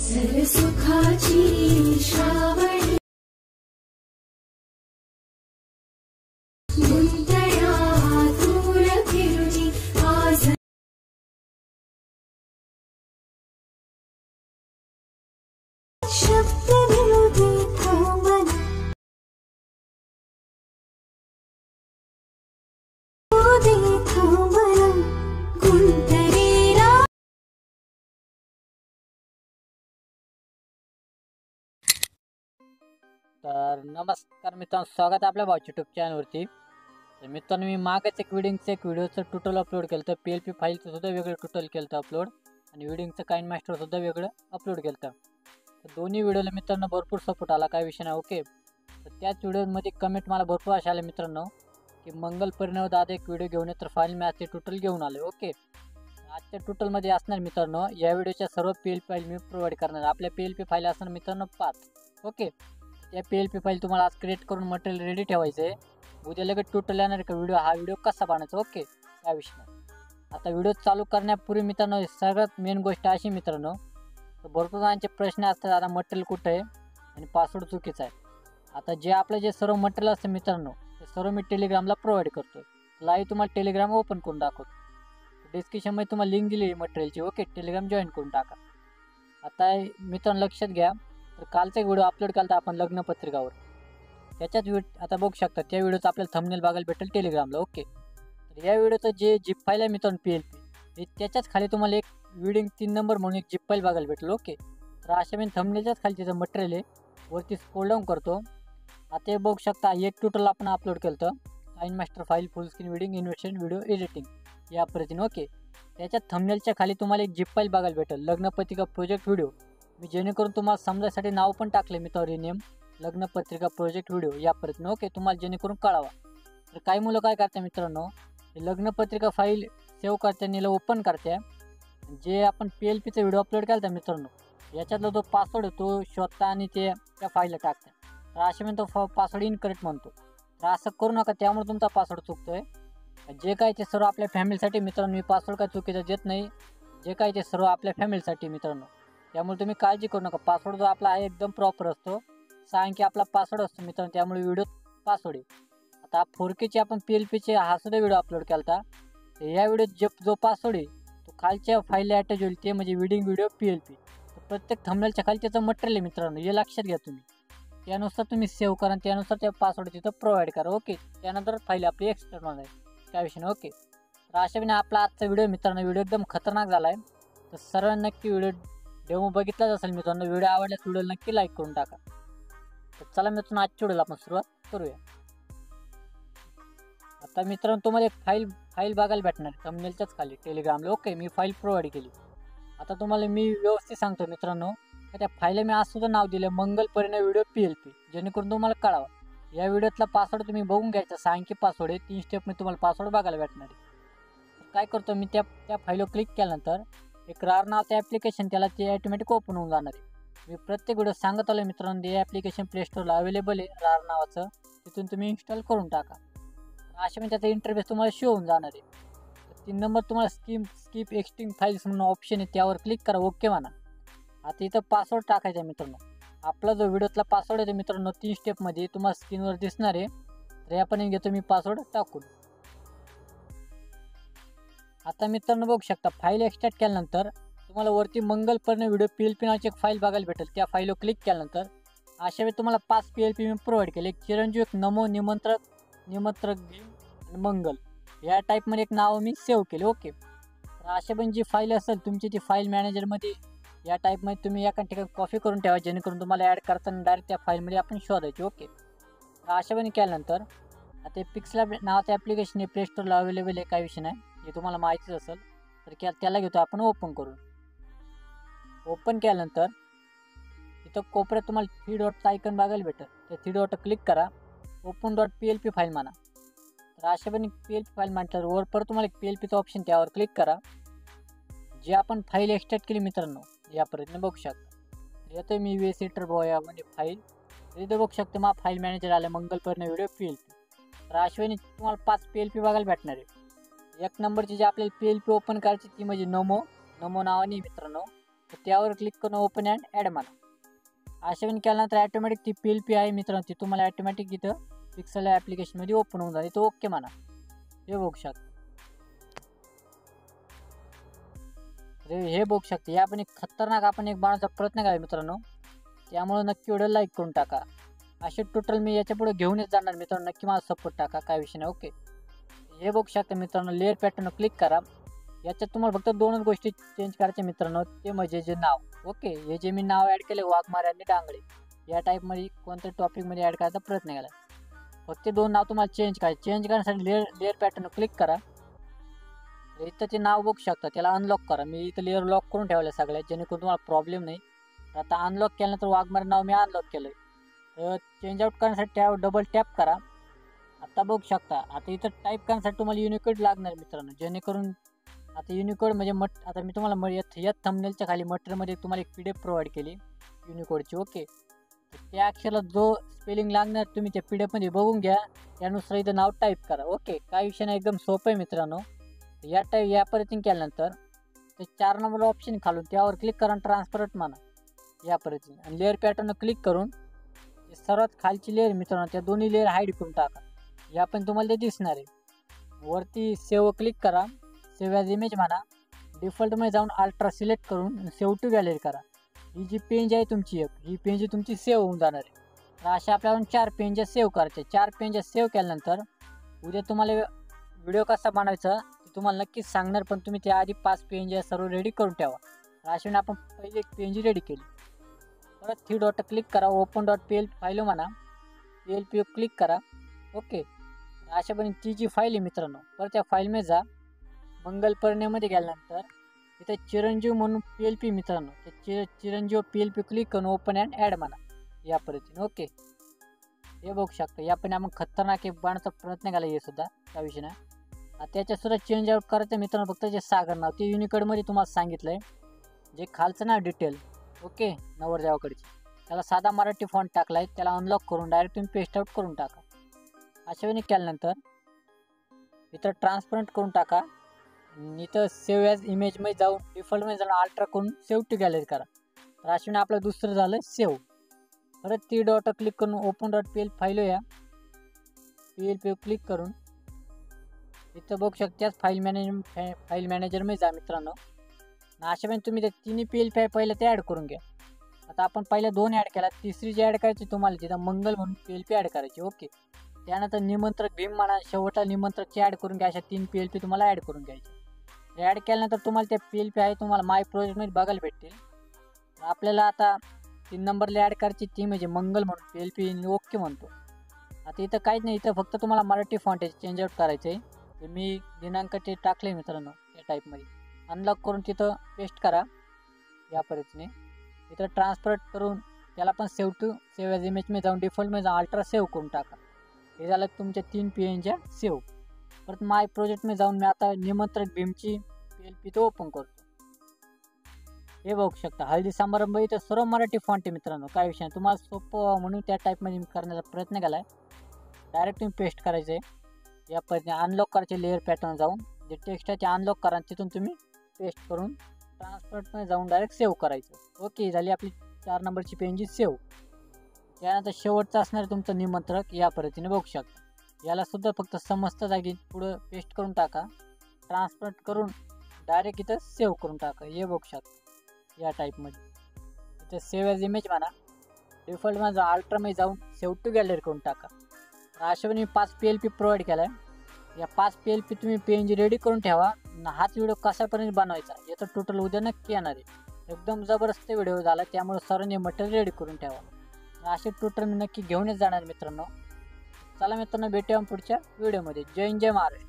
सरसुखाची श्रावणी गुंतया दूर फिरुनी आज शब्द विरोधी थांबना दे थांबना गुंतलेला तर नमस्कार मित्रांनो, स्वागत आहे आपल्या भाऊ यूट्यूब चॅनलवरती. तर मित्रांनो, मी मागच एक व्हिडिओचं ट्युटोरियल अपलोड केलं होतं. PLP फाईलचं सुद्धा वेगळं ट्युटोरियल केलं होतं अपलोड, आणि व्हिडिओचं काइन मास्टर सुद्धा वेगळं अपलोड केलं होतं. तर दोन्ही व्हिडिओला मित्रांनो भरपूर सपोर्ट आला, काय विषय नाही. ओके, तर त्याच व्हिडिओमध्ये कमेंट मला भरपूर अशा आल्या मित्रांनो की मंगल परिणव दादा एक व्हिडिओ घेऊन येत, तर फाईल मी आजचे ट्युटोरियल घेऊन आले. ओके, आजच्या ट्युटोरियलमध्ये असणार मित्रांनो या व्हिडिओच्या सर्व PLP फाईल मी प्रोव्हाइड करणार. आपल्या PLP फाईल असणार मित्रांनो 5. ओके, त्या PLP फाईल तुम्हाला आज क्रिएट करून मटेरियल रेडी ठेवायचं आहे. उद्या लगेच ट्युटोरियल येणार का हा व्हिडिओ कसा बनवायचा. ओके, त्या विषय. आता व्हिडिओ चालू करण्यापूर्वी मित्रांनो सगळ्यात मेन गोष्ट अशी मित्रांनो, तर भरपूर जणांचे प्रश्न असतात, आता मटेरियल कुठं आहे आणि पासवर्ड चुकीचा आहे. आता जे सर्व मटेरियल असतं मित्रांनो ते सर्व मी टेलिग्रामला प्रोव्हाइड करतो. लाईव्ह तुम्हाला टेलिग्राम ओपन करून दाखवतो. डिस्क्रिप्शनमध्ये तुम्हाला लिंक दिली मटेरियलची. ओके, टेलिग्राम जॉईन करून टाका. आता मित्रांनो लक्षात घ्या, तर कालचा एक व्हिडिओ अपलोड केला होता आपण लग्नपत्रिकावर. त्याच्यात आता बघू शकता त्या व्हिडिओचं आपल्याला थंबनेल बघायला भेटेल टेलिग्रामला. ओके, तर या व्हिडिओचं जे जिप फाईल आहे मित्रांनो PLP, हे त्याच्याच खाली तुम्हाला एक व्हिडिओ 3 नंबर म्हणून एक जिप फाईल बघायला भेटेल. ओके, तर अशा मी थंबनेलच्याच खाली त्याचं मटेरियल आहे. वरती स्क्रोल डाऊन करतो. आता हे बघू शकता एक ट्युटोरियल आपण अपलोड केलं होतं, KineMaster file full screen video investment video editing या पद्धतीने. ओके, त्याच्यात थंबनेलच्या खाली तुम्हाला एक जिप फाईल बघायला भेटेल लग्नपत्रिका प्रोजेक्ट व्हिडिओ. मी जेणेकरून तुम्हाला समजायसाठी नाव पण टाकले मित्रांनो, नेम लग्नपत्रिका प्रोजेक्ट व्हिडिओ या पद्धतीने. ओके, तुम्हाला जेणेकरून कळावा. तर काही मुलं काय करतात मित्रांनो, लग्नपत्रिका फाईल सेव्ह करताना ओपन करते, जे आपण PLPचा व्हिडिओ अपलोड केला होता मित्रांनो याच्यातला जो पासवर्ड तो शोधता आणि ते त्या फाईलला टाकतात. तर असे मी तो पासवर्ड इनकरेक्ट म्हणतो. तर असं करू नका, त्यामुळे तुमचा पासवर्ड चुकतोय. जे काय ते सर्व आपल्या फॅमिलीसाठी मित्रांनो, मी पासवर्ड काय चुकीचा देत नाही. जे काय ते सर्व आपल्या फॅमिलीसाठी मित्रांनो, त्यामुळे तुम्ही काळजी करू नका. पासवर्ड जो आपला आहे एकदम प्रॉपर असतो, 6 अंकी आपला पासवर्ड असतो मित्रांनो, त्यामुळे व्हिडिओ पासवर्ड आहे. आता 4Kचे आपण PLPचे हा सुद्धा व्हिडिओ अपलोड केला होता. तर या व्हिडिओत जो पासवर्ड आहे तो खालच्या फाईलला अटॅच होईल, ते म्हणजे वेडिंग व्हिडिओ PLP. तर प्रत्येक थंबनेलच्या खाली त्याचं मटेरियल आहे मित्रांनो, हे लक्षात घ्या तुम्ही. त्यानुसार तुम्ही सेव्ह करा, त्यानुसार त्या पासवर्ड तिथं प्रोव्हाइड करा. ओके, त्यानंतर फाईल आपली एक्सटर्न होणार आहे, काय विषय नाही. ओके, तर अशा वेळी आपला आजचा व्हिडिओ मित्रांनो, व्हिडिओ एकदम खतरनाक झाला आहे. तर सर्वांनी नक्की व्हिडिओ डेमो बघितलाच असेल मित्रांनो. व्हिडिओ आवडल्यास व्हिडिओला नक्की लाईक करून टाका. तर चला मित्रांनो आजच्या व्हिडिओला आपण सुरुवात करूया. आता मित्रांनो तुम्हाला एक फाईल बघायला भेटणार थंबनेलच्याच खाली टेलिग्रामला. ओके, मी फाईल प्रोव्हाइड केली. आता तुम्हाला मी व्यवस्थित सांगतो मित्रांनो, त्या फाईलला मी आज सुद्धा नाव दिलं मंगल परिणव व्हिडिओ PLP, जेणेकरून तुम्हाला कळावा. या व्हिडिओतला पासवर्ड तुम्ही बघून घ्यायचा, 6 अंकी पासवर्ड आहे. 3 स्टेपमध्ये तुम्हाला पासवर्ड बघायला भेटणार आहे. काय करतो मी, त्या फाईलवर क्लिक केल्यानंतर एक रार नावाचं ॲप्लिकेशन त्याला ते ॲटोमॅटिक ओपन होऊन जाणार आहे. मी प्रत्येक व्हिडिओ सांगत आलो मित्रांनो, ते ॲप्लिकेशन प्ले स्टोरला अवेलेबल आहे रार नावाचं, तिथून तुम्ही इन्स्टॉल करून टाका. अशा म्हणजे त्याचा इंटरफेस तुम्हाला शो होऊन जाणार आहे. 3 नंबर तुम्हाला स्किप एक्स्टिंग फाईल्स म्हणून ऑप्शन आहे, त्यावर क्लिक करा. ओके म्हणा. आता इथं पासवर्ड टाकायचा आहे मित्रांनो. आपला जो व्हिडिओतला पासवर्ड आहे मित्रांनो 3 स्टेपमध्ये तुम्हाला स्क्रीनवर दिसणार आहे. तर यापणे घेतो मी पासवर्ड टाकून. आता मित्रांनो बघू शकता, फाईल एक्सट्रॅक्ट केल्यानंतर तुम्हाला वरती मंगल परिणव व्हिडिओ PLP नावाची एक फाईल बघायला भेटेल. त्या फाईलवर क्लिक केल्यानंतर अशा वेळी तुम्हाला 5 PLP मी प्रोव्हाइड केले. एक चिरंजीव, एक नमो, निमंत्रक भीम आणि मंगल या टाईपमध्ये एक नाव मी सेव्ह केले. ओके, तर अशा पण जी फाईल असेल तुमची ती फाईल मॅनेजरमध्ये या टाईपमध्ये तुम्ही एका ठिकाणी कॉपी करून ठेवा, जेणेकरून तुम्हाला ॲड करताना डायरेक्ट त्या फाईलमध्ये आपण शोधायची. ओके, तर अशा पण केल्यानंतर आता पिक्सला नावाचं ॲप्लिकेशन आहे, प्ले स्टोरला अवेलेबल आहे, काही विषय नाही, हे तुम्हाला माहितीच असेल. तर त्याला घेतो आपण ओपन करून. ओपन केल्यानंतर इथं कोपऱ्यात तुम्हाला 3 डॉटचा आयकन बघायला भेटेल. त्या 3 डॉट क्लिक करा, open.plp फाईल म्हणा. तर अशा पण PLP फाईल म्हटल्यावर वर परत तुम्हाला एक PLPचं ऑप्शन, त्यावर क्लिक करा. जे आपण फाईल एक्सट्रॅक्ट केली मित्रांनो या पद्धतीने बघू शकता. येतो मी VS एडिटर बॉया म्हणजे फाईल, इथं बघू शकतो मग फाईल मॅनेजर आलं मंगल परिणव व्हिडिओ PLP. तर अश्विनी तुम्हाला 5 PLP बघायला भेटणार आहे. एक नंबरची जी आपल्याला PLP ओपन करायची ती म्हणजे नमो नावाने मित्रांनो. तर त्यावर क्लिक करून ओपन अँड ॲड म्हणा. अशा वेळी केल्यानंतर ॲटोमॅटिक ती PLP आहे मित्रांनो, ती तुम्हाला ॲटोमॅटिक इथं पिक्सल ॲप्लिकेशनमध्ये ओपन होऊन जाईल. इथं ओके म्हणा. हे बघू शकता. हे बघू शकते. या आपण एक खतरनाक आपण एक बनवायचा प्रयत्न केला मित्रांनो, त्यामुळे नक्की व्हिडिओ लाईक करून टाका. असे टोटल मी याच्या पुढे घेऊनच जाणार मित्रांनो, नक्की मला सपोर्ट टाका, काय विषय नाही. ओके, हे बघू शकता मित्रांनो, लेअर पॅटर्न क्लिक करा. याच्यात तुम्हाला फक्त दोनच गोष्टी चेंज करायच्या मित्रांनो, ते म्हणजे जे नाव. ओके, हे जे मी नाव ॲड केले वाघमारे आणि डांगळे या टाईपमध्ये कोणत्या टॉपिकमध्ये ॲड करायचा प्रयत्न केला. फक्त दोन नाव तुम्हाला चेंज करायचे. चेंज करण्यासाठी लेअर पॅटर्न क्लिक करा. इथं ते नाव बघू शकता, त्याला अनलॉक करा. मी इथं लेअर लॉक करून ठेवलं सगळ्यात, जेणेकरून तुम्हाला प्रॉब्लेम नाही. आता अनलॉक केल्यानंतर वाघमारे नाव मी अनलॉक केलं. तर चेंज आउट करण्यासाठी त्यावर डबल टॅप करा. आता बघू शकता. आता इथं टाईप करण्यासाठी तुम्हाला युनिकोड लागणार मित्रांनो, जेणेकरून आता युनिकोड म्हणजे आता मी तुम्हाला या थंबनेलच्या खाली मटेरियलमध्ये तुम्हाला एक PDF प्रोव्हाइड केली युनिकोडची. ओके, त्या अक्षराला जो स्पेलिंग लागणार तुम्ही त्या PDF मध्ये बघून घ्या, त्यानुसार इथं नाव टाईप करा. ओके, काय विषय नाही, एकदम सोपं आहे मित्रांनो. या पद्धतीने केल्यानंतर ते 4 नंबर ऑप्शन खालून त्यावर क्लिक करा, ट्रान्सपरंट म्हणा या पद्धतीने, आणि लेअर पॅटर्न क्लिक करून सर्वात खालची लेअर मित्रांनो, त्या दोन्ही लेअर हाईड करून टाका. या पण तुम्हाला ते दिसणार आहे. वरती सेव्ह क्लिक करा, सेव्ह ॲज इमेज म्हणा. डिफॉल्टमध्ये जाऊन अल्ट्रा सिलेक्ट करून सेव्ह टू गॅलरी करा. ही जी पेज आहे तुमची ही पेज तुमची सेव्ह होऊन जाणार आहे. तर अशा आपल्याला 4 पेज सेव्ह करायचे. 4 पेज सेव्ह केल्यानंतर उद्या तुम्हाला व्हिडिओ कसा बनवायचा ते तुम्हाला नक्कीच सांगणार, पण तुम्ही त्याआधी 5 पेज सर्व रेडी करून ठेवा. अशा आपण पहिले एक पेज रेडी केली. परत 3 डॉट क्लिक करा, ओपन .plp फाईल म्हणा, PLP क्लिक करा. ओके, अशा पण ती जी फाईल आहे मित्रांनो, परत त्या फाईलमध्ये जा. मंगलपर्णेमध्ये गेल्यानंतर इथे चिरंजीव म्हणून PLP मित्रांनो, ते चिरंजीव PLP क्लिक करून ओपन अँड ॲड म्हणा या पद्धतीने. ओके, हे बघू शकता. या पण आपण खतरनाक एक बनवायचा प्रयत्न केला, हे सुद्धा त्या विषयी ना. त्याच्यासुद्धा चेंज आउट करायचं मित्रांनो, फक्त जे सागर नाव ते युनिकोडमध्ये तुम्हाला सांगितलं आहे, जे खालचं ना डिटेल. ओके, नवरदेवाकडची त्याला साधा मराठी फॉन्ट टाकला आहे, त्याला अनलॉक करून डायरेक्ट तुम्ही पेस्ट आउट करून टाका. अशा वेळी केल्यानंतर इथं ट्रान्सपरंट करून टाका. इथं सेव्ह ॲज इमेजमध्ये जाऊन डिफॉल्टमध्ये जाऊन अल्ट्रा करून सेव्ह टू गॅलरी करा. तर अशा वेळी आपलं दुसरं झालं सेव्ह. परत 3 डॉट क्लिक करून ओपन .plp फाईल या PLP क्लिक करून इथं बघू शकता फाईल मॅनेजरमध्ये जा मित्रांनो. अशा वेळी तुम्ही ते तिन्ही PLP पहिलं ते ॲड करून घ्या. आता आपण पहिल्या 2 ॲड केला, तिसरी जी ॲड करायची तुम्हाला तिथं मंगल म्हणून PLP ॲड करायची. ओके, त्यानंतर निमंत्रक भीम म्हणा, शेवटला निमंत्रकची ॲड करून घ्या. अशा 3 PLP तुम्हाला ॲड करून घ्यायचे. ॲड केल्यानंतर तुम्हाला त्या PLP आहे तुम्हाला माय प्रोजेक्टमध्ये बघायला भेटतील. आपल्याला आता 3 नंबरला ॲड करायची ती म्हणजे मंगल म्हणून PLP ओके म्हणतो. आता इथं काहीच नाही, इथं फक्त तुम्हाला मराठी फॉन्ट चेंज आउट करायचं आहे. ते मी दिनांक ते टाकले मित्रांनो त्या टाईपमध्ये. अनलॉक करून तिथं पेस्ट करा या पद्धतीने. इथं ट्रान्सफर करून त्याला पण सेव्ह ॲज इमेजमध्ये जाऊन डिफॉल्टमध्ये जाऊन अल्ट्रा सेव्ह करून टाका. हे झालं तुमच्या 3 PNG सेव्ह. परत माय प्रोजेक्टमध्ये जाऊन मी आता निमंत्रक भीमची PLP तो ओपन करतो. हे बघू शकता, हळदी समारंभ इथं सर्व मराठी फॉन्ट आहे मित्रांनो. काय विषय नाही, तुम्हाला सोपं म्हणून त्या टाईपमध्ये मी करण्याचा प्रयत्न केला आहे. डायरेक्ट तुम्ही पेस्ट करायचं आहे या पद्धतीने. अनलॉक करायचे लेअर पॅटर्न जाऊन जे टेक्स्ट आहे ते अनलॉक करा, तिथून तुम्ही पेस्ट करून ट्रान्सफरमध्ये जाऊन डायरेक्ट सेव्ह करायचं. ओके, झाली आपली 4 नंबरची पेज सेव्ह. त्यानंतर शेवटचं असणार तुमचं निमंत्रक या पद्धतीने बघू शकता. याला सुद्धा फक्त समस्त जागी पुढं पेस्ट करून टाका, ट्रान्सफर करून डायरेक्ट इथं सेव्ह करून टाका. हे बघू शकता या टाईपमध्ये. इथं सेव्ह ॲज इमेज म्हणा, डिफॉल्टमध्ये अल्ट्रामध्ये जाऊन सेव्ह टू गॅलरी करून टाका. अशा मी 5 PLP प्रोव्हाइड केला आहे. या 5 PLP तुम्ही PNG रेडी करून ठेवा. हाच व्हिडिओ कशापर्यंत बनवायचा याचं टोटल उद्या नक्की येणार आहे. एकदम जबरदस्त व्हिडिओ झाला, त्यामुळे सर्वांनी मटेरियल रेडी करून ठेवा. असे टोटल मी नक्की घेऊनच जाणार मित्रांनो. चला मित्रांनो, भेटूया पुढच्या व्हिडिओमध्ये. जय हिंद, जय महाराष्ट्र.